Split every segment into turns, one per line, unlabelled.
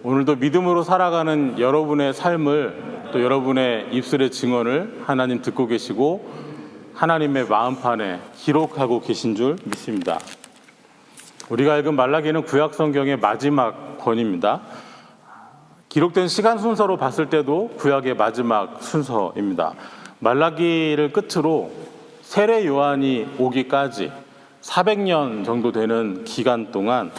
오늘도 믿음으로 살아가는 여러분의 삶을 또 여러분의 입술의 증언을 하나님 듣고 계시고 하나님의 마음판에 기록하고 계신 줄 믿습니다. 우리가 읽은 말라기는 구약 성경의 마지막 권입니다. 기록된 시간 순서로 봤을 때도 구약의 마지막 순서입니다. 말라기를 끝으로 세례 요한이 오기까지 400년 정도 되는 기간 동안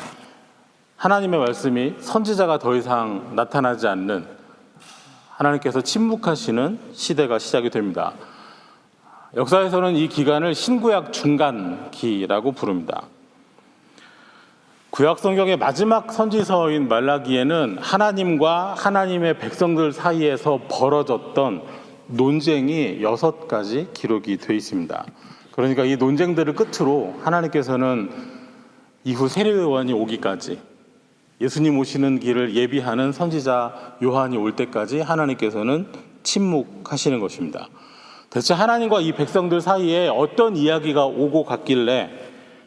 하나님의 말씀이 선지자가 더 이상 나타나지 않는, 하나님께서 침묵하시는 시대가 시작이 됩니다. 역사에서는 이 기간을 신구약 중간기라고 부릅니다. 구약 성경의 마지막 선지서인 말라기에는 하나님과 하나님의 백성들 사이에서 벌어졌던 논쟁이 6가지 기록이 되어 있습니다. 그러니까 이 논쟁들을 끝으로 하나님께서는 이후 세례 요한이 오기까지, 예수님 오시는 길을 예비하는 선지자 요한이 올 때까지 하나님께서는 침묵하시는 것입니다. 대체 하나님과 이 백성들 사이에 어떤 이야기가 오고 갔길래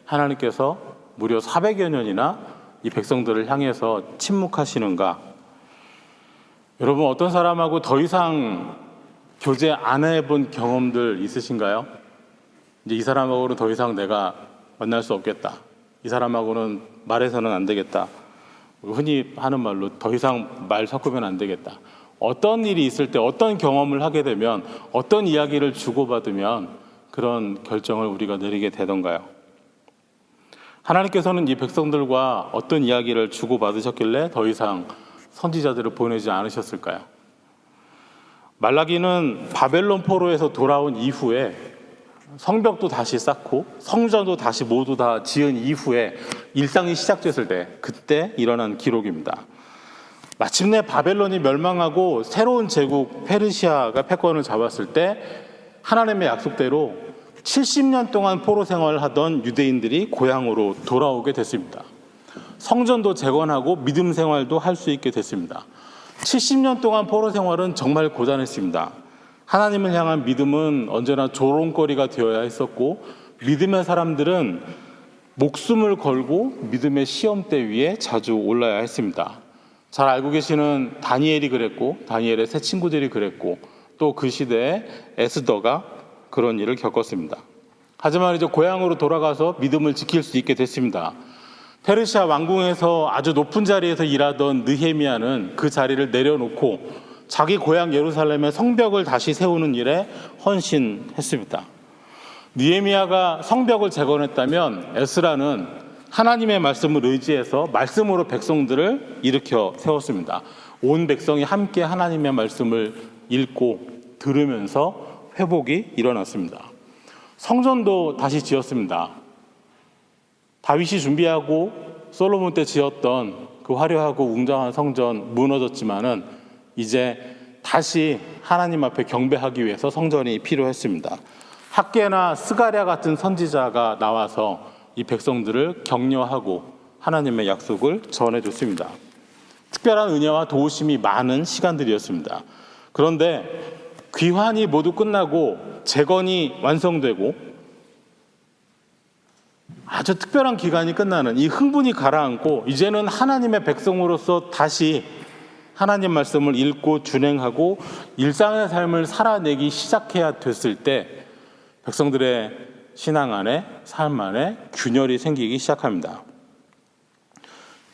하나님께서 무려 400여 년이나 이 백성들을 향해서 침묵하시는가? 여러분, 어떤 사람하고 더 이상 교제 안 해본 경험들 있으신가요? 이제 이 사람하고는 더 이상 내가 만날 수 없겠다. 이 사람하고는 말해서는 안 되겠다. 흔히 하는 말로 더 이상 말 섞으면 안 되겠다. 어떤 일이 있을 때, 어떤 경험을 하게 되면, 어떤 이야기를 주고받으면 그런 결정을 우리가 내리게 되던가요? 하나님께서는 이 백성들과 어떤 이야기를 주고받으셨길래 더 이상 선지자들을 보내지 않으셨을까요? 말라기는 바벨론 포로에서 돌아온 이후에 성벽도 다시 쌓고 성전도 다시 모두 다 지은 이후에 일상이 시작됐을 때, 그때 일어난 기록입니다. 마침내 바벨론이 멸망하고 새로운 제국 페르시아가 패권을 잡았을 때 하나님의 약속대로 70년 동안 포로 생활을 하던 유대인들이 고향으로 돌아오게 됐습니다. 성전도 재건하고 믿음 생활도 할 수 있게 됐습니다. 70년 동안 포로 생활은 정말 고단했습니다. 하나님을 향한 믿음은 언제나 조롱거리가 되어야 했었고, 믿음의 사람들은 목숨을 걸고 믿음의 시험대 위에 자주 올라야 했습니다. 잘 알고 계시는 다니엘이 그랬고, 다니엘의 세 친구들이 그랬고, 또 그 시대에 에스더가 그런 일을 겪었습니다. 하지만 이제 고향으로 돌아가서 믿음을 지킬 수 있게 됐습니다. 페르시아 왕궁에서 아주 높은 자리에서 일하던 느헤미야는 그 자리를 내려놓고 자기 고향 예루살렘의 성벽을 다시 세우는 일에 헌신했습니다. 느헤미야가 성벽을 재건했다면 에스라는 하나님의 말씀을 의지해서 말씀으로 백성들을 일으켜 세웠습니다. 온 백성이 함께 하나님의 말씀을 읽고 들으면서 회복이 일어났습니다. 성전도 다시 지었습니다. 다윗이 준비하고 솔로몬 때 지었던 그 화려하고 웅장한 성전 무너졌지만은 이제 다시 하나님 앞에 경배하기 위해서 성전이 필요했습니다. 학개나 스가랴 같은 선지자가 나와서 이 백성들을 격려하고 하나님의 약속을 전해줬습니다. 특별한 은혜와 도우심이 많은 시간들이었습니다. 그런데 귀환이 모두 끝나고 재건이 완성되고 아주 특별한 기간이 끝나는 이 흥분이 가라앉고 이제는 하나님의 백성으로서 다시 하나님 말씀을 읽고 준행하고 일상의 삶을 살아내기 시작해야 됐을 때 백성들의 신앙 안에, 삶 안에 균열이 생기기 시작합니다.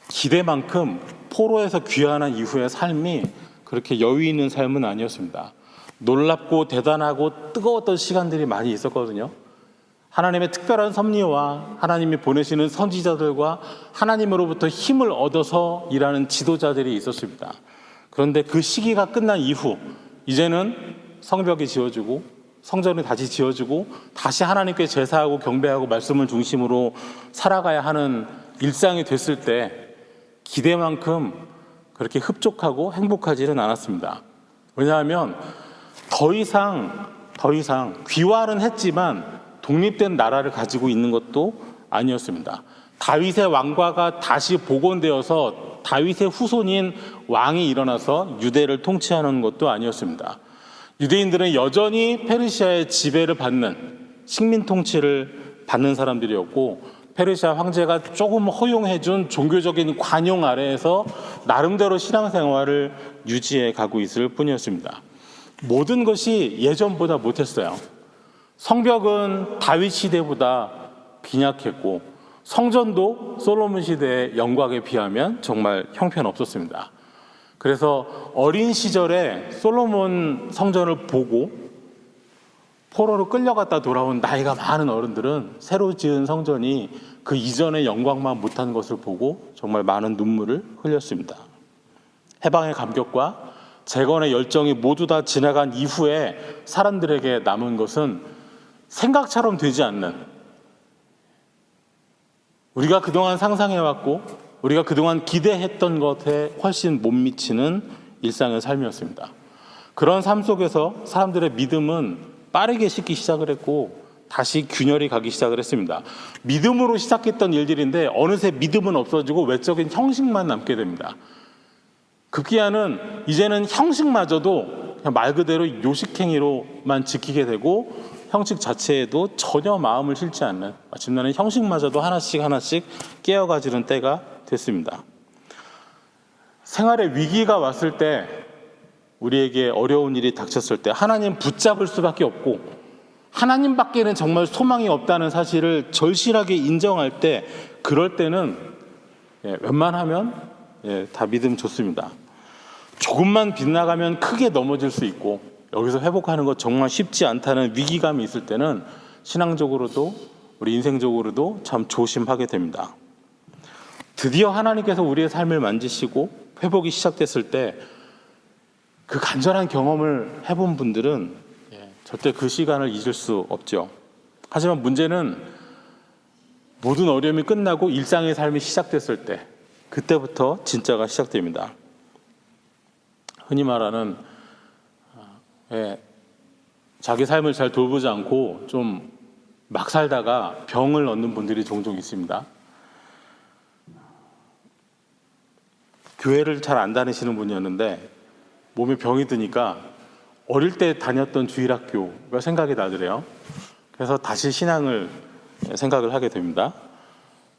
기대만큼 포로에서 귀환한 이후의 삶이 그렇게 여유 있는 삶은 아니었습니다. 놀랍고 대단하고 뜨거웠던 시간들이 많이 있었거든요. 하나님의 특별한 섭리와 하나님이 보내시는 선지자들과 하나님으로부터 힘을 얻어서 일하는 지도자들이 있었습니다. 그런데 그 시기가 끝난 이후 이제는 성벽이 지어지고 성전이 다시 지어지고 다시 하나님께 제사하고 경배하고 말씀을 중심으로 살아가야 하는 일상이 됐을 때 기대만큼 그렇게 흡족하고 행복하지는 않았습니다. 왜냐하면 더 이상 귀환은 했지만 독립된 나라를 가지고 있는 것도 아니었습니다. 다윗의 왕과가 다시 복원되어서 다윗의 후손인 왕이 일어나서 유대를 통치하는 것도 아니었습니다. 유대인들은 여전히 페르시아의 지배를 받는 식민 통치를 받는 사람들이었고 페르시아 황제가 조금 허용해준 종교적인 관용 아래에서 나름대로 신앙생활을 유지해 가고 있을 뿐이었습니다. 모든 것이 예전보다 못했어요. 성벽은 다윗 시대보다 빈약했고 성전도 솔로몬 시대의 영광에 비하면 정말 형편없었습니다. 그래서 어린 시절에 솔로몬 성전을 보고 포로로 끌려갔다 돌아온 나이가 많은 어른들은 새로 지은 성전이 그 이전의 영광만 못한 것을 보고 정말 많은 눈물을 흘렸습니다. 해방의 감격과 재건의 열정이 모두 다 지나간 이후에 사람들에게 남은 것은 생각처럼 되지 않는, 우리가 그동안 상상해왔고 우리가 그동안 기대했던 것에 훨씬 못 미치는 일상의 삶이었습니다. 그런 삶 속에서 사람들의 믿음은 빠르게 식기 시작을 했고 다시 균열이 가기 시작을 했습니다. 믿음으로 시작했던 일들인데 어느새 믿음은 없어지고 외적인 형식만 남게 됩니다. 급기야는 이제는 형식마저도 그냥 말 그대로 요식행위로만 지키게 되고 형식 자체에도 전혀 마음을 실지 않는, 마침내는 형식마저도 하나씩 깨어가지는 때가 됐습니다. 생활에 위기가 왔을 때, 우리에게 어려운 일이 닥쳤을 때 하나님 붙잡을 수밖에 없고 하나님밖에는 정말 소망이 없다는 사실을 절실하게 인정할 때, 그럴 때는 웬만하면 다 믿음 좋습니다. 조금만 빗나가면 크게 넘어질 수 있고 여기서 회복하는 것 정말 쉽지 않다는 위기감이 있을 때는 신앙적으로도 우리 인생적으로도 참 조심하게 됩니다. 드디어 하나님께서 우리의 삶을 만지시고 회복이 시작됐을 때 그 간절한 경험을 해본 분들은 절대 그 시간을 잊을 수 없죠. 하지만 문제는 모든 어려움이 끝나고 일상의 삶이 시작됐을 때, 그때부터 진짜가 시작됩니다. 흔히 말하는 자기 삶을 잘 돌보지 않고 좀 막 살다가 병을 얻는 분들이 종종 있습니다. 교회를 잘 안 다니시는 분이었는데 몸에 병이 드니까 어릴 때 다녔던 주일학교가 생각이 나더래요. 그래서 다시 신앙을 생각을 하게 됩니다.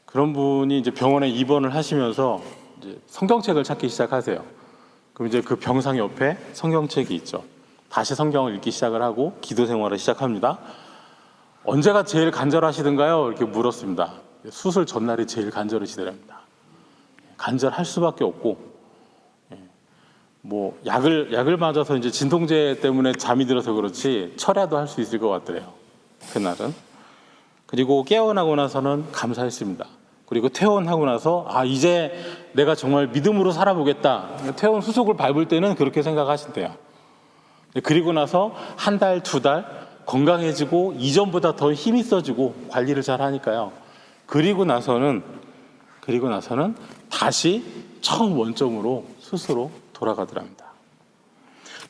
그런 분이 이제 병원에 입원을 하시면서 이제 성경책을 찾기 시작하세요. 그럼 이제 그 병상 옆에 성경책이 있죠. 다시 성경을 읽기 시작을 하고 기도 생활을 시작합니다. 언제가 제일 간절하시던가요? 이렇게 물었습니다. 수술 전날이 제일 간절하시더랍니다. 간절할 수밖에 없고, 뭐 약을 맞아서 이제 진통제 때문에 잠이 들어서 그렇지 철야도 할 수 있을 것 같더래요. 그날은. 그리고 깨어나고 나서는 감사했습니다. 그리고 퇴원하고 나서 이제 내가 정말 믿음으로 살아보겠다. 퇴원 수속을 밟을 때는 그렇게 생각하신대요. 그리고 나서 한 달, 두 달 건강해지고 이전보다 더 힘이 써지고 관리를 잘 하니까요. 그리고 나서는 다시 처음 원점으로 스스로 돌아가더랍니다.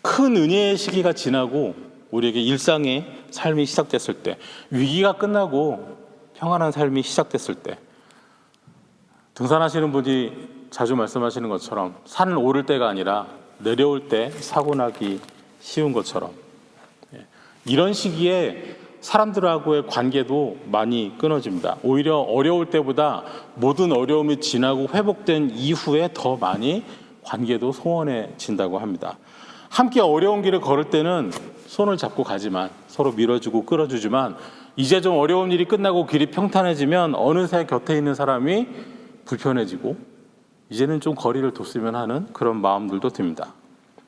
큰 은혜의 시기가 지나고 우리에게 일상의 삶이 시작됐을 때, 위기가 끝나고 평안한 삶이 시작됐을 때, 등산하시는 분이 자주 말씀하시는 것처럼 산을 오를 때가 아니라 내려올 때 사고 나기 쉬운 것처럼, 이런 시기에 사람들하고의 관계도 많이 끊어집니다. 오히려 어려울 때보다 모든 어려움이 지나고 회복된 이후에 더 많이 관계도 소원해진다고 합니다. 함께 어려운 길을 걸을 때는 손을 잡고 가지만, 서로 밀어주고 끌어주지만, 이제 좀 어려운 일이 끝나고 길이 평탄해지면 어느새 곁에 있는 사람이 불편해지고 이제는 좀 거리를 뒀으면 하는 그런 마음들도 듭니다.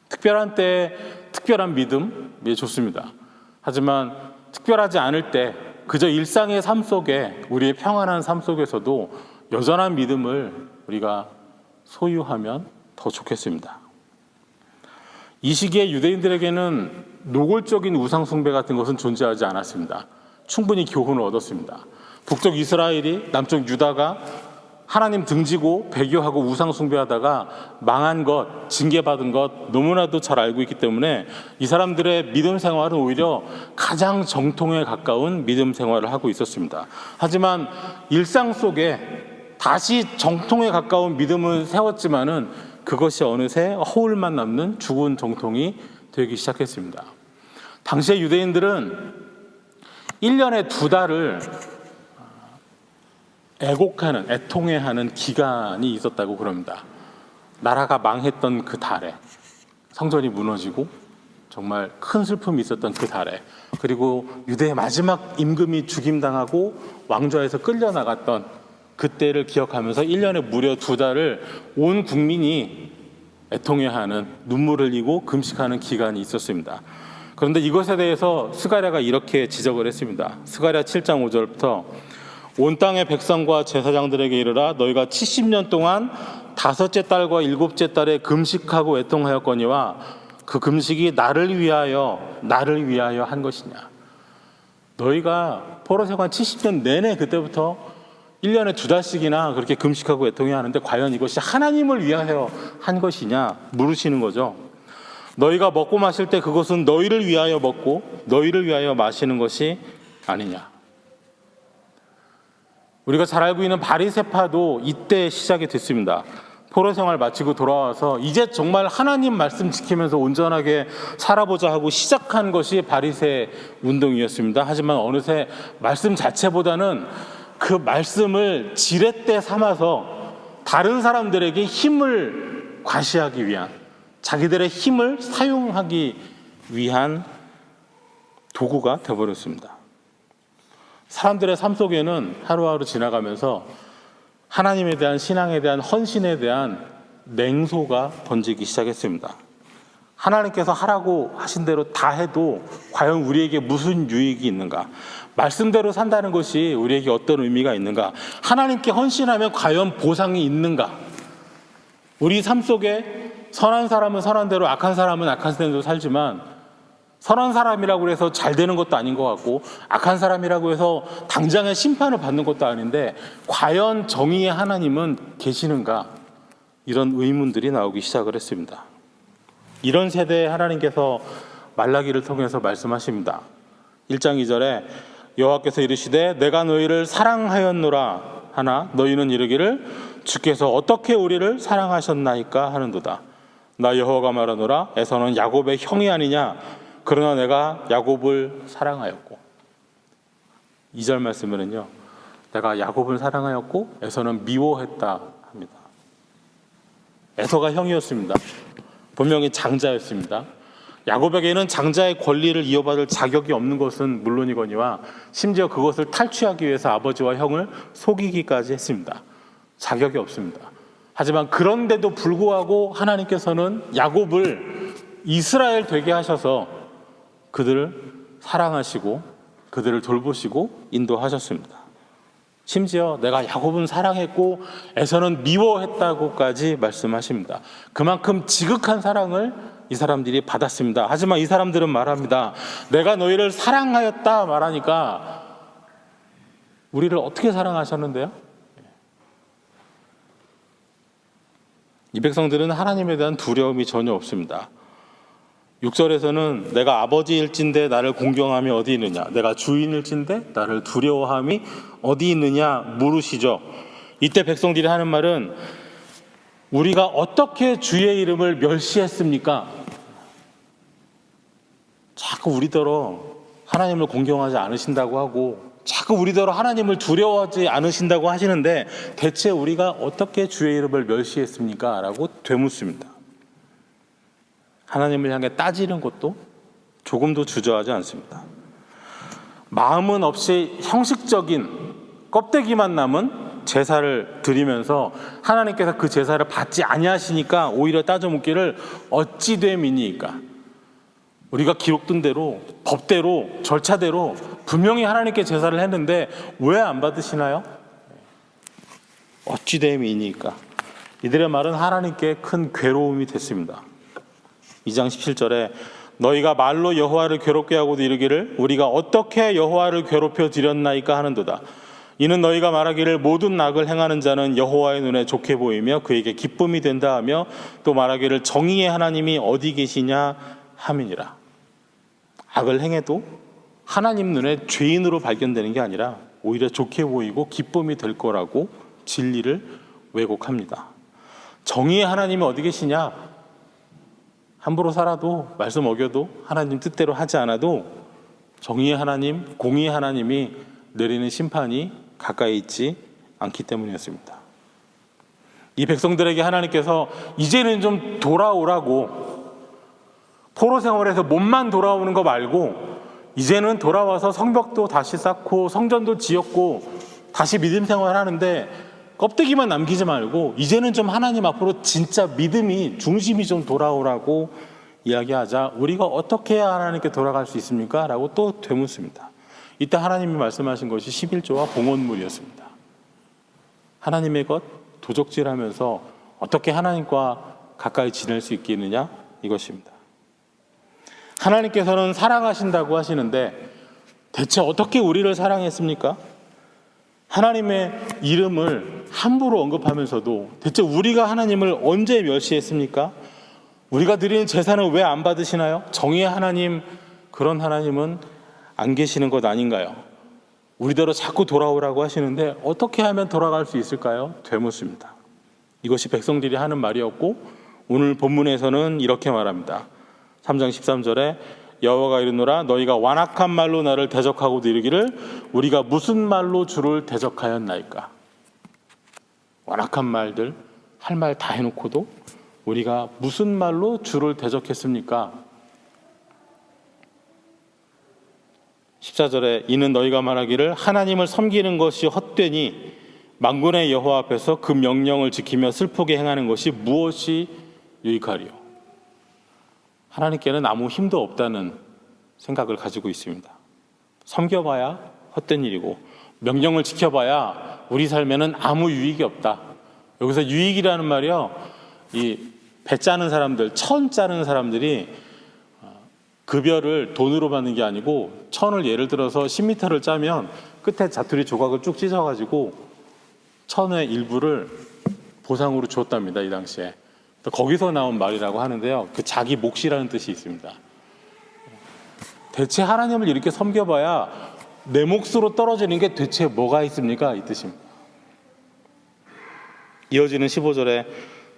특별한 때 특별한 믿음이 좋습니다. 하지만 특별하지 않을 때 그저 일상의 삶 속에, 우리의 평안한 삶 속에서도 여전한 믿음을 우리가 소유하면 더 좋겠습니다. 이 시기에 유대인들에게는 노골적인 우상 숭배 같은 것은 존재하지 않았습니다. 충분히 교훈을 얻었습니다. 북쪽 이스라엘이 남쪽 유다가 하나님 등지고 배교하고 우상 숭배하다가 망한 것, 징계받은 것 너무나도 잘 알고 있기 때문에 이 사람들의 믿음 생활은 오히려 가장 정통에 가까운 믿음 생활을 하고 있었습니다. 하지만 일상 속에 다시 정통에 가까운 믿음을 세웠지만은 그것이 어느새 허울만 남는 죽은 정통이 되기 시작했습니다. 당시의 유대인들은 1년에 2달을 애곡하는, 애통해하는 기간이 있었다고 그럽니다. 나라가 망했던 그 달에, 성전이 무너지고 정말 큰 슬픔이 있었던 그 달에, 그리고 유대의 마지막 임금이 죽임당하고 왕좌에서 끌려나갔던 그때를 기억하면서 1년에 무려 2달을 온 국민이 애통해하는, 눈물을 흘리고 금식하는 기간이 있었습니다. 그런데 이것에 대해서 스가랴가 이렇게 지적을 했습니다. 스가랴 7장 5절부터 온 땅의 백성과 제사장들에게 이르라, 너희가 70년 동안 5째 달과 7째 달에 금식하고 애통하였거니와 그 금식이 나를 위하여 한 것이냐. 너희가 포로 생활 70년 내내 그때부터 1년에 2달씩이나 그렇게 금식하고 애통해야 하는데 과연 이것이 하나님을 위하여 한 것이냐 물으시는 거죠. 너희가 먹고 마실 때 그것은 너희를 위하여 먹고 너희를 위하여 마시는 것이 아니냐. 우리가 잘 알고 있는 바리새파도 이때 시작이 됐습니다. 포로 생활 마치고 돌아와서 이제 정말 하나님 말씀 지키면서 온전하게 살아보자 하고 시작한 것이 바리새 운동이었습니다. 하지만 어느새 말씀 자체보다는 그 말씀을 지렛대 삼아서 다른 사람들에게 힘을 과시하기 위한, 자기들의 힘을 사용하기 위한 도구가 되어버렸습니다. 사람들의 삶 속에는 하루하루 지나가면서 하나님에 대한, 신앙에 대한, 헌신에 대한 냉소가 번지기 시작했습니다. 하나님께서 하라고 하신 대로 다 해도 과연 우리에게 무슨 유익이 있는가? 말씀대로 산다는 것이 우리에게 어떤 의미가 있는가? 하나님께 헌신하면 과연 보상이 있는가? 우리 삶 속에 선한 사람은 선한 대로, 악한 사람은 악한 대로 살지만 선한 사람이라고 해서 잘 되는 것도 아닌 것 같고 악한 사람이라고 해서 당장의 심판을 받는 것도 아닌데 과연 정의의 하나님은 계시는가? 이런 의문들이 나오기 시작을 했습니다. 이런 세대에 하나님께서 말라기를 통해서 말씀하십니다. 1장 2절에 여호와께서 이르시되 내가 너희를 사랑하였노라 하나 너희는 이르기를 주께서 어떻게 우리를 사랑하셨나이까 하는도다. 나 여호와가 말하노라 에서는 야곱의 형이 아니냐 그러나 내가 야곱을 사랑하였고. 2절 말씀에는요, 내가 야곱을 사랑하였고 에서는 미워했다 합니다. 에서가 형이었습니다. 분명히 장자였습니다. 야곱에게는 장자의 권리를 이어받을 자격이 없는 것은 물론이거니와 심지어 그것을 탈취하기 위해서 아버지와 형을 속이기까지 했습니다. 자격이 없습니다. 하지만 그런데도 불구하고 하나님께서는 야곱을 이스라엘 되게 하셔서 그들을 사랑하시고 그들을 돌보시고 인도하셨습니다. 심지어 내가 야곱은 사랑했고 에서는 미워했다고까지 말씀하십니다. 그만큼 지극한 사랑을 이 사람들이 받았습니다. 하지만 이 사람들은 말합니다. 내가 너희를 사랑하였다 말하니까 우리를 어떻게 사랑하셨는데요? 이 백성들은 하나님에 대한 두려움이 전혀 없습니다. 6절에서는 내가 아버지일진데 나를 공경함이 어디 있느냐, 내가 주인일진데 나를 두려워함이 어디 있느냐 물으시죠. 이때 백성들이 하는 말은 우리가 어떻게 주의 이름을 멸시했습니까? 자꾸 우리더러 하나님을 공경하지 않으신다고 하고 자꾸 우리더러 하나님을 두려워하지 않으신다고 하시는데 대체 우리가 어떻게 주의 이름을 멸시했습니까? 라고 되묻습니다. 하나님을 향해 따지는 것도 조금도 주저하지 않습니다. 마음은 없이 형식적인 껍데기만 남은 제사를 드리면서 하나님께서 그 제사를 받지 아니하시니까 오히려 따져 묻기를 어찌 됨이니까. 우리가 기록된 대로 법대로 절차대로 분명히 하나님께 제사를 했는데 왜 안 받으시나요? 어찌 됨이니까. 이들의 말은 하나님께 큰 괴로움이 됐습니다. 2장 17절에 너희가 말로 여호와를 괴롭게 하고도 이르기를 우리가 어떻게 여호와를 괴롭혀 드렸나이까 하는도다. 이는 너희가 말하기를 모든 악을 행하는 자는 여호와의 눈에 좋게 보이며 그에게 기쁨이 된다 하며 또 말하기를 정의의 하나님이 어디 계시냐 함이니라. 악을 행해도 하나님 눈에 죄인으로 발견되는 게 아니라 오히려 좋게 보이고 기쁨이 될 거라고 진리를 왜곡합니다. 정의의 하나님이 어디 계시냐? 함부로 살아도 말씀 어겨도 하나님 뜻대로 하지 않아도 정의의 하나님, 공의의 하나님이 내리는 심판이 가까이 있지 않기 때문이었습니다. 이 백성들에게 하나님께서 이제는 좀 돌아오라고, 포로 생활에서 몸만 돌아오는 거 말고 이제는 돌아와서 성벽도 다시 쌓고 성전도 지었고 다시 믿음 생활하는데 껍데기만 남기지 말고 이제는 좀 하나님 앞으로 진짜 믿음이, 중심이 좀 돌아오라고 이야기하자 우리가 어떻게 해야 하나님께 돌아갈 수 있습니까? 라고 또 되묻습니다. 이때 하나님이 말씀하신 것이 11조와 봉헌물이었습니다. 하나님의 것 도적질하면서 어떻게 하나님과 가까이 지낼 수 있겠느냐, 이것입니다. 하나님께서는 사랑하신다고 하시는데 대체 어떻게 우리를 사랑했습니까? 하나님의 이름을 함부로 언급하면서도 대체 우리가 하나님을 언제 멸시했습니까? 우리가 드리는 제사는 왜 안 받으시나요? 정의의 하나님, 그런 하나님은 안 계시는 것 아닌가요? 우리대로 자꾸 돌아오라고 하시는데 어떻게 하면 돌아갈 수 있을까요? 되묻습니다. 이것이 백성들이 하는 말이었고 오늘 본문에서는 이렇게 말합니다. 3장 13절에 여호와가 이르노라 너희가 완악한 말로 나를 대적하고도 이르기를 우리가 무슨 말로 주를 대적하였나이까. 완악한 말들, 할 말 다 해놓고도 우리가 무슨 말로 주를 대적했습니까? 14절에 이는 너희가 말하기를 하나님을 섬기는 것이 헛되니 만군의 여호와 앞에서 그 명령을 지키며 슬프게 행하는 것이 무엇이 유익하리요. 하나님께는 아무 힘도 없다는 생각을 가지고 있습니다. 섬겨봐야 헛된 일이고 명령을 지켜봐야 우리 삶에는 아무 유익이 없다. 여기서 유익이라는 말이요, 이 배 짜는 사람들, 천 짜는 사람들이 급여를 돈으로 받는 게 아니고 천을 예를 들어서 10m를 짜면 끝에 자투리 조각을 쭉 찢어가지고 천의 일부를 보상으로 줬답니다. 이 당시에. 거기서 나온 말이라고 하는데요, 그 자기 몫이라는 뜻이 있습니다. 대체 하나님을 이렇게 섬겨봐야 내 몫으로 떨어지는 게 대체 뭐가 있습니까? 이 뜻입니다. 이어지는 15절에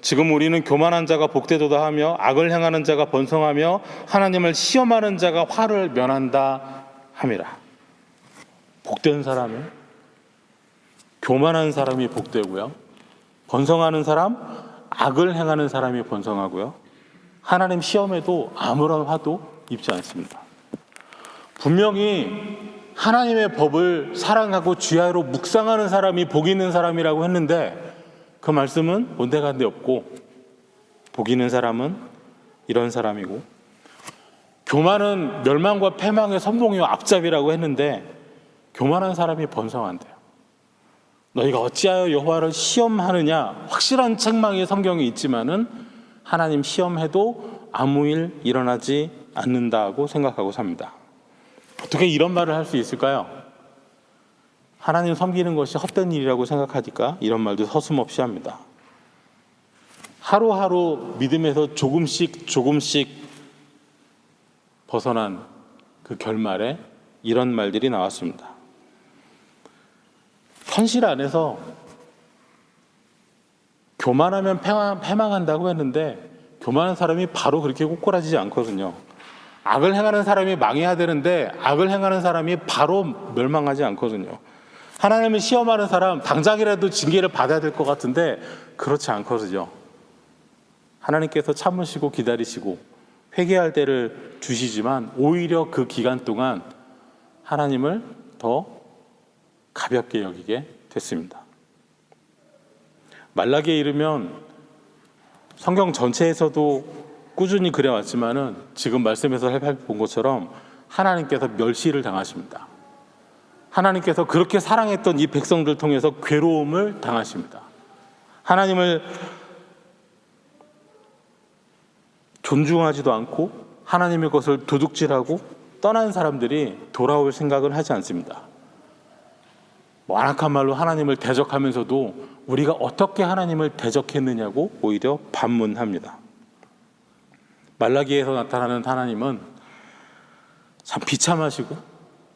지금 우리는 교만한 자가 복되도다 하며 악을 행하는 자가 번성하며 하나님을 시험하는 자가 화를 면한다 함이라. 복된 사람은, 교만한 사람이 복되고요, 번성하는 사람, 악을 행하는 사람이 번성하고요, 하나님 시험에도 아무런 화도 입지 않습니다. 분명히 하나님의 법을 사랑하고 주야로 묵상하는 사람이 복 있는 사람이라고 했는데 그 말씀은 온데간데 없고 복 있는 사람은 이런 사람이고, 교만은 멸망과 패망의 선봉이와 앞잡이라고 했는데 교만한 사람이 번성한대요. 너희가 어찌하여 여호와를 시험하느냐, 확실한 책망의 성경이 있지만은 하나님 시험해도 아무 일 일어나지 않는다고 생각하고 삽니다. 어떻게 이런 말을 할 수 있을까요? 하나님 섬기는 것이 헛된 일이라고 생각하니까 이런 말도 서슴없이 합니다. 하루하루 믿음에서 조금씩 벗어난 그 결말에 이런 말들이 나왔습니다. 현실 안에서 교만하면 패망한다고 했는데 교만한 사람이 바로 그렇게 꼬꾸라지지 않거든요. 악을 행하는 사람이 망해야 되는데 악을 행하는 사람이 바로 멸망하지 않거든요. 하나님을 시험하는 사람 당장이라도 징계를 받아야 될 것 같은데 그렇지 않거든요. 하나님께서 참으시고 기다리시고 회개할 때를 주시지만 오히려 그 기간 동안 하나님을 더 가볍게 여기게 됐습니다. 말라기에 이르면 성경 전체에서도 꾸준히 그래왔지만은 지금 말씀에서 살펴본 것처럼 하나님께서 멸시를 당하십니다. 하나님께서 그렇게 사랑했던 이 백성들 통해서 괴로움을 당하십니다. 하나님을 존중하지도 않고 하나님의 것을 도둑질하고 떠난 사람들이 돌아올 생각을 하지 않습니다. 완악한 말로 하나님을 대적하면서도 우리가 어떻게 하나님을 대적했느냐고 오히려 반문합니다. 말라기에서 나타나는 하나님은 참 비참하시고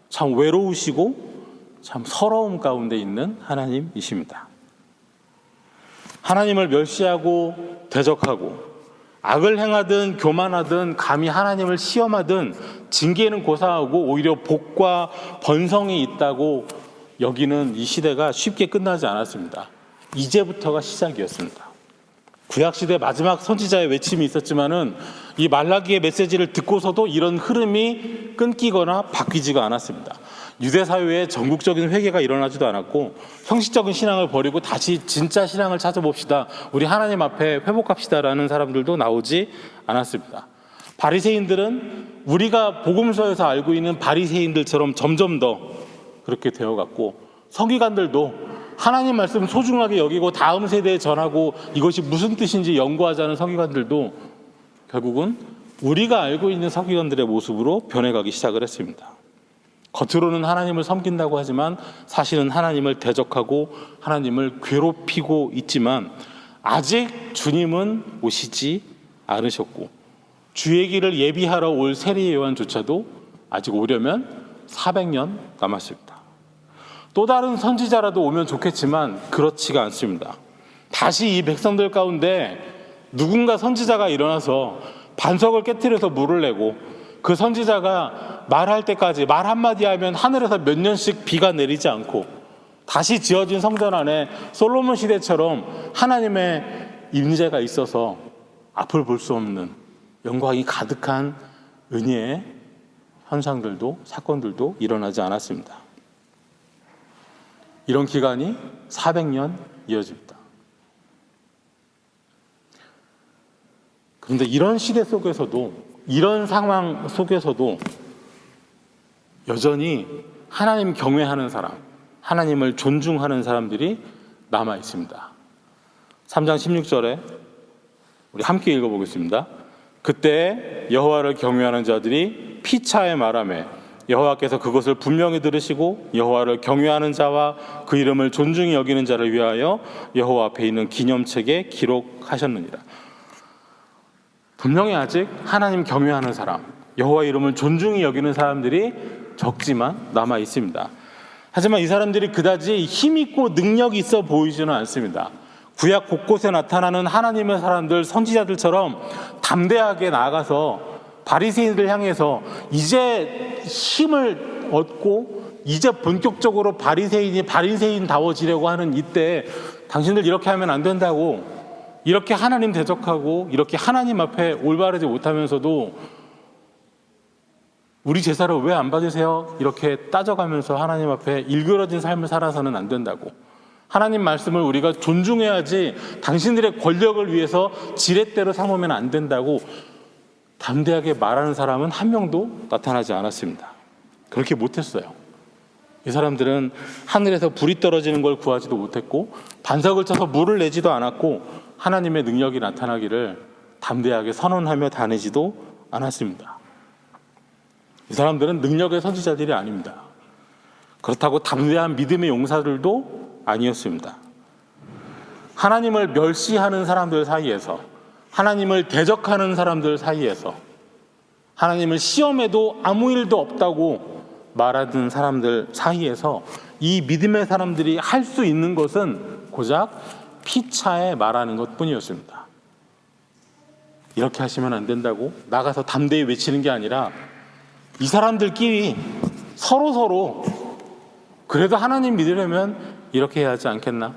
참 외로우시고 참 서러움 가운데 있는 하나님이십니다. 하나님을 멸시하고 대적하고 악을 행하든 교만하든 감히 하나님을 시험하든 징계는 고사하고 오히려 복과 번성이 있다고 여기는 이 시대가 쉽게 끝나지 않았습니다. 이제부터가 시작이었습니다. 구약시대 마지막 선지자의 외침이 있었지만은 이 말라기의 메시지를 듣고서도 이런 흐름이 끊기거나 바뀌지가 않았습니다. 유대 사회에 전국적인 회개가 일어나지도 않았고 형식적인 신앙을 버리고 다시 진짜 신앙을 찾아봅시다. 우리 하나님 앞에 회복합시다라는 사람들도 나오지 않았습니다. 바리새인들은 우리가 복음서에서 알고 있는 바리새인들처럼 점점 더 그렇게 되어갔고 서기관들도 하나님 말씀 소중하게 여기고 다음 세대에 전하고 이것이 무슨 뜻인지 연구하자는 서기관들도 결국은 우리가 알고 있는 서기관들의 모습으로 변해가기 시작을 했습니다. 겉으로는 하나님을 섬긴다고 하지만 사실은 하나님을 대적하고 하나님을 괴롭히고 있지만 아직 주님은 오시지 않으셨고 주의 길을 예비하러 올 세례 요한조차도 아직 오려면 400년 남았습니다. 또 다른 선지자라도 오면 좋겠지만 그렇지가 않습니다. 다시 이 백성들 가운데 누군가 선지자가 일어나서 반석을 깨트려서 물을 내고 그 선지자가 말할 때까지 말 한마디 하면 하늘에서 몇 년씩 비가 내리지 않고 다시 지어진 성전 안에 솔로몬 시대처럼 하나님의 임재가 있어서 앞을 볼 수 없는 영광이 가득한 은혜의 현상들도 사건들도 일어나지 않았습니다. 이런 기간이 400년 이어집니다. 그런데 이런 시대 속에서도 이런 상황 속에서도 여전히 하나님 경외하는 사람, 하나님을 존중하는 사람들이 남아 있습니다. 3장 16절에 우리 함께 읽어보겠습니다. 그때 여호와를 경외하는 자들이 피차에 말하매 여호와께서 그것을 분명히 들으시고 여호와를 경외하는 자와 그 이름을 존중히 여기는 자를 위하여 여호와 앞에 있는 기념책에 기록하셨느니라. 분명히 아직 하나님 경외하는 사람, 여호와 이름을 존중히 여기는 사람들이 적지만 남아 있습니다. 하지만 이 사람들이 그다지 힘있고 능력이 있어 보이지는 않습니다. 구약 곳곳에 나타나는 하나님의 사람들, 선지자들처럼 담대하게 나아가서 바리새인들 향해서 이제 힘을 얻고 이제 본격적으로 바리새인다워지려고 하는 이때 당신들 이렇게 하면 안 된다고, 이렇게 하나님 대적하고 이렇게 하나님 앞에 올바르지 못하면서도 우리 제사를 왜 안 받으세요? 이렇게 따져가면서 하나님 앞에 일그러진 삶을 살아서는 안 된다고, 하나님 말씀을 우리가 존중해야지 당신들의 권력을 위해서 지렛대로 삼으면 안 된다고 담대하게 말하는 사람은 한 명도 나타나지 않았습니다. 그렇게 못했어요. 이 사람들은 하늘에서 불이 떨어지는 걸 구하지도 못했고 반석을 쳐서 물을 내지도 않았고 하나님의 능력이 나타나기를 담대하게 선언하며 다니지도 않았습니다. 이 사람들은 능력의 선지자들이 아닙니다. 그렇다고 담대한 믿음의 용사들도 아니었습니다. 하나님을 멸시하는 사람들 사이에서, 하나님을 대적하는 사람들 사이에서, 하나님을 시험해도 아무 일도 없다고 말하는 사람들 사이에서 이 믿음의 사람들이 할 수 있는 것은 고작 피차에 말하는 것뿐이었습니다. 이렇게 하시면 안 된다고 나가서 담대히 외치는 게 아니라 이 사람들끼리 서로 그래도 하나님 믿으려면 이렇게 해야 하지 않겠나?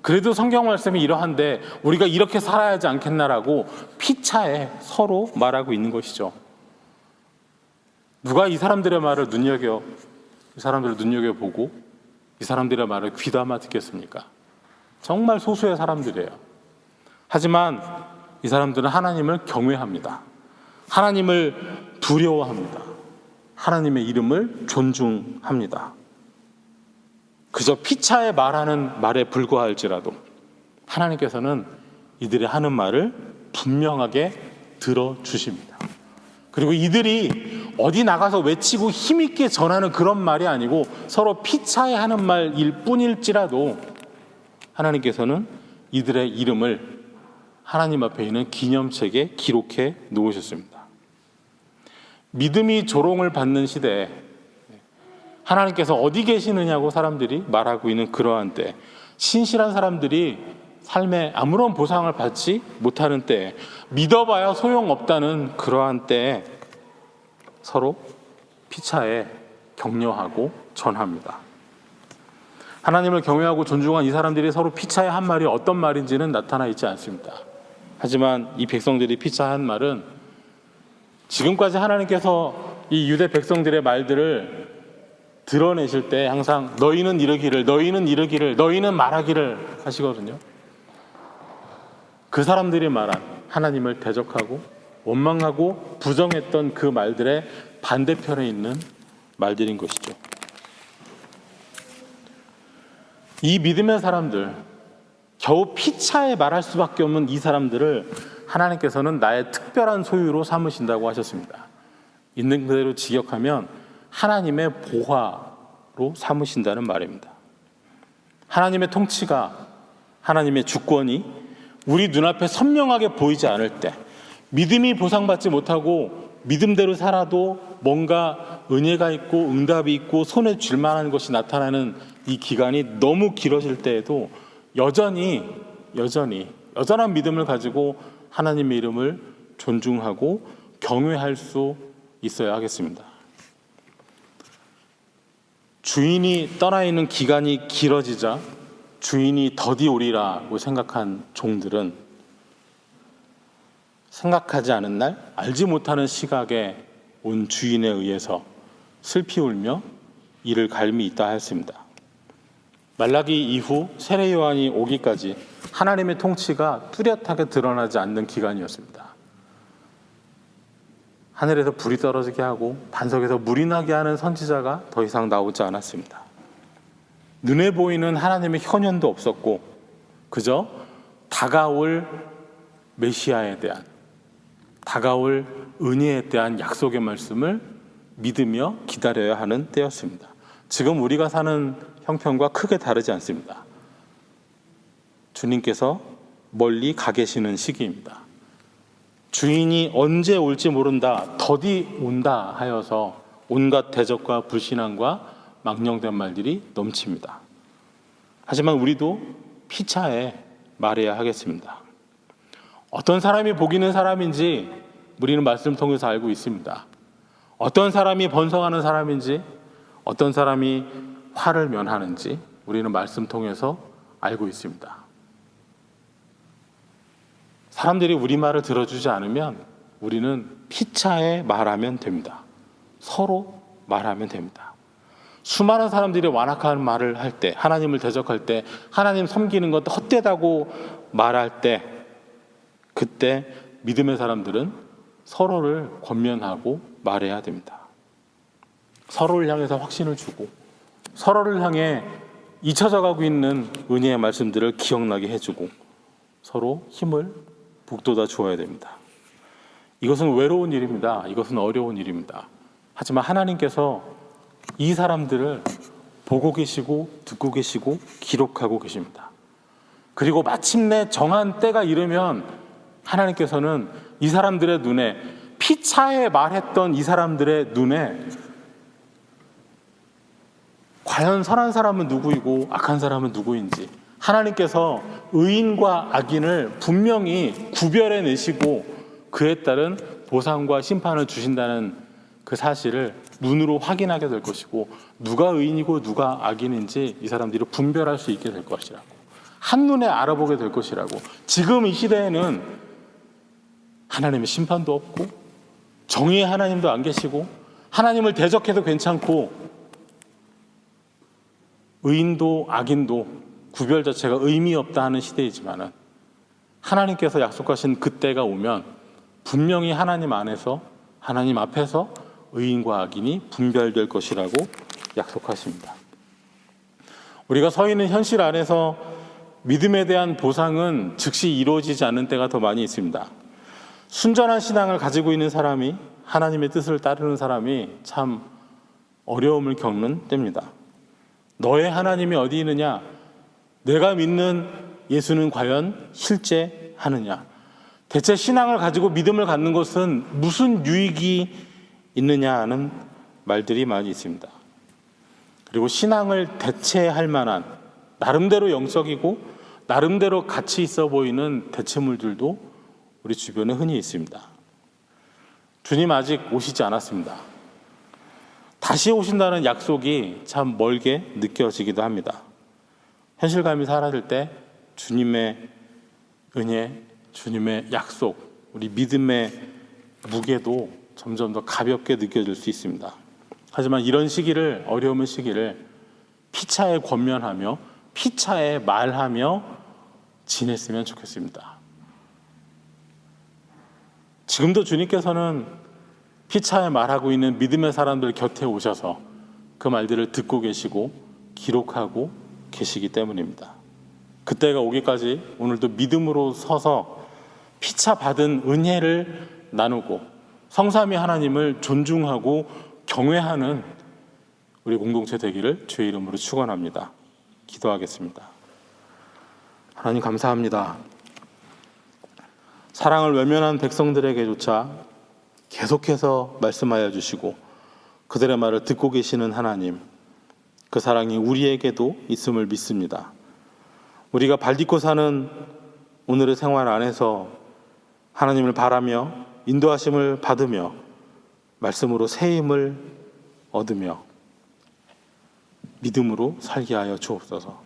그래도 성경 말씀이 이러한데 우리가 이렇게 살아야 하지 않겠나라고 피차에 서로 말하고 있는 것이죠. 누가 이 사람들의 말을 눈여겨보고 이 사람들의 말을 귀담아 듣겠습니까? 정말 소수의 사람들이에요. 하지만 이 사람들은 하나님을 경외합니다. 하나님을 두려워합니다. 하나님의 이름을 존중합니다. 그저 피차에 말하는 말에 불과할지라도 하나님께서는 이들의 하는 말을 분명하게 들어주십니다. 그리고 이들이 어디 나가서 외치고 힘있게 전하는 그런 말이 아니고 서로 피차에 하는 말일 뿐일지라도 하나님께서는 이들의 이름을 하나님 앞에 있는 기념책에 기록해 놓으셨습니다. 믿음이 조롱을 받는 시대에 하나님께서 어디 계시느냐고 사람들이 말하고 있는 그러한 때, 신실한 사람들이 삶에 아무런 보상을 받지 못하는 때에, 믿어봐야 소용없다는 그러한 때에 서로 피차에 격려하고 전합니다. 하나님을 경외하고 존중한 이 사람들이 서로 피차에 한 말이 어떤 말인지는 나타나 있지 않습니다. 하지만 이 백성들이 피차한 말은 지금까지 하나님께서 이 유대 백성들의 말들을 드러내실 때 항상 너희는 이르기를, 너희는 이르기를, 너희는 말하기를 하시거든요. 그 사람들이 말한 하나님을 대적하고 원망하고 부정했던 그 말들의 반대편에 있는 말들인 것이죠. 이 믿음의 사람들, 겨우 피차에 말할 수밖에 없는 이 사람들을 하나님께서는 나의 특별한 소유로 삼으신다고 하셨습니다. 있는 그대로 직역하면 하나님의 보화로 삼으신다는 말입니다. 하나님의 통치가, 하나님의 주권이 우리 눈앞에 선명하게 보이지 않을 때, 믿음이 보상받지 못하고 믿음대로 살아도 뭔가 은혜가 있고 응답이 있고 손에 쥘 만한 것이 나타나는 이 기간이 너무 길어질 때에도 여전한 믿음을 가지고 하나님의 이름을 존중하고 경외할 수 있어야 하겠습니다. 주인이 떠나 있는 기간이 길어지자 주인이 더디 오리라고 생각한 종들은 생각하지 않은 날, 알지 못하는 시각에 온 주인에 의해서 슬피 울며 이를 갈미 있다 하였습니다. 말라기 이후 세례 요한이 오기까지 하나님의 통치가 뚜렷하게 드러나지 않는 기간이었습니다. 하늘에서 불이 떨어지게 하고 반석에서 물이 나게 하는 선지자가 더 이상 나오지 않았습니다. 눈에 보이는 하나님의 현현도 없었고 그저 다가올 메시아에 대한, 다가올 은혜에 대한 약속의 말씀을 믿으며 기다려야 하는 때였습니다. 지금 우리가 사는 형편과 크게 다르지 않습니다. 주님께서 멀리 가 계시는 시기입니다. 주인이 언제 올지 모른다, 더디 온다 하여서 온갖 대적과 불신앙과 망령된 말들이 넘칩니다. 하지만 우리도 피차에 말해야 하겠습니다. 어떤 사람이 복 있는 사람인지 우리는 말씀을 통해서 알고 있습니다. 어떤 사람이 번성하는 사람인지, 어떤 사람이 화를 면하는지 우리는 말씀 통해서 알고 있습니다. 사람들이 우리 말을 들어주지 않으면 우리는 피차에 말하면 됩니다. 서로 말하면 됩니다. 수많은 사람들이 완악한 말을 할 때, 하나님을 대적할 때, 하나님 섬기는 것 헛되다고 말할 때, 그때 믿음의 사람들은 서로를 권면하고 말해야 됩니다. 서로를 향해서 확신을 주고 서로를 향해 잊혀져 가고 있는 은혜의 말씀들을 기억나게 해주고 서로 힘을 북돋아 주어야 됩니다. 이것은 외로운 일입니다. 이것은 어려운 일입니다. 하지만 하나님께서 이 사람들을 보고 계시고 듣고 계시고 기록하고 계십니다. 그리고 마침내 정한 때가 이르면 하나님께서는 이 사람들의 눈에, 피차에 말했던 이 사람들의 눈에 과연 선한 사람은 누구이고 악한 사람은 누구인지 하나님께서 의인과 악인을 분명히 구별해 내시고 그에 따른 보상과 심판을 주신다는 그 사실을 눈으로 확인하게 될 것이고, 누가 의인이고 누가 악인인지 이 사람들이 분별할 수 있게 될 것이라고, 한눈에 알아보게 될 것이라고. 지금 이 시대에는 하나님의 심판도 없고 정의의 하나님도 안 계시고 하나님을 대적해도 괜찮고 의인도 악인도 구별 자체가 의미 없다 하는 시대이지만은 하나님께서 약속하신 그때가 오면 분명히 하나님 안에서, 하나님 앞에서 의인과 악인이 분별될 것이라고 약속하십니다. 우리가 서 있는 현실 안에서 믿음에 대한 보상은 즉시 이루어지지 않는 때가 더 많이 있습니다. 순전한 신앙을 가지고 있는 사람이, 하나님의 뜻을 따르는 사람이 참 어려움을 겪는 때입니다. 너의 하나님이 어디 있느냐? 내가 믿는 예수는 과연 실제하느냐? 대체 신앙을 가지고 믿음을 갖는 것은 무슨 유익이 있느냐 하는 말들이 많이 있습니다. 그리고 신앙을 대체할 만한 나름대로 영적이고 나름대로 가치 있어 보이는 대체물들도 우리 주변에 흔히 있습니다. 주님 아직 오시지 않았습니다. 다시 오신다는 약속이 참 멀게 느껴지기도 합니다. 현실감이 사라질 때 주님의 은혜, 주님의 약속, 우리 믿음의 무게도 점점 더 가볍게 느껴질 수 있습니다. 하지만 이런 시기를, 어려움의 시기를 피차에 권면하며 피차에 말하며 지냈으면 좋겠습니다. 지금도 주님께서는 피차에 말하고 있는 믿음의 사람들 곁에 오셔서 그 말들을 듣고 계시고 기록하고 계시기 때문입니다. 그때가 오기까지 오늘도 믿음으로 서서 피차 받은 은혜를 나누고 성삼위 하나님을 존중하고 경외하는 우리 공동체 되기를 주의 이름으로 축원합니다. 기도하겠습니다. 하나님 감사합니다. 사랑을 외면한 백성들에게조차 계속해서 말씀하여 주시고 그들의 말을 듣고 계시는 하나님, 그 사랑이 우리에게도 있음을 믿습니다. 우리가 발딛고 사는 오늘의 생활 안에서 하나님을 바라며 인도하심을 받으며 말씀으로 새 힘을 얻으며 믿음으로 살게 하여 주옵소서.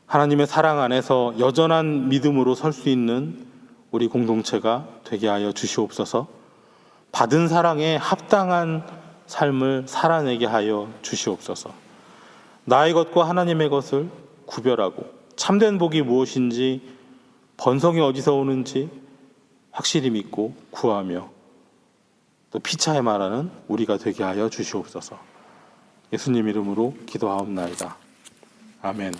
하나님의 사랑 안에서 여전한 믿음으로 설 수 있는 우리 공동체가 되게 하여 주시옵소서. 받은 사랑에 합당한 삶을 살아내게 하여 주시옵소서. 나의 것과 하나님의 것을 구별하고 참된 복이 무엇인지, 번성이 어디서 오는지 확실히 믿고 구하며 또 피차에 말하는 우리가 되게 하여 주시옵소서. 예수님 이름으로 기도하옵나이다. 아멘.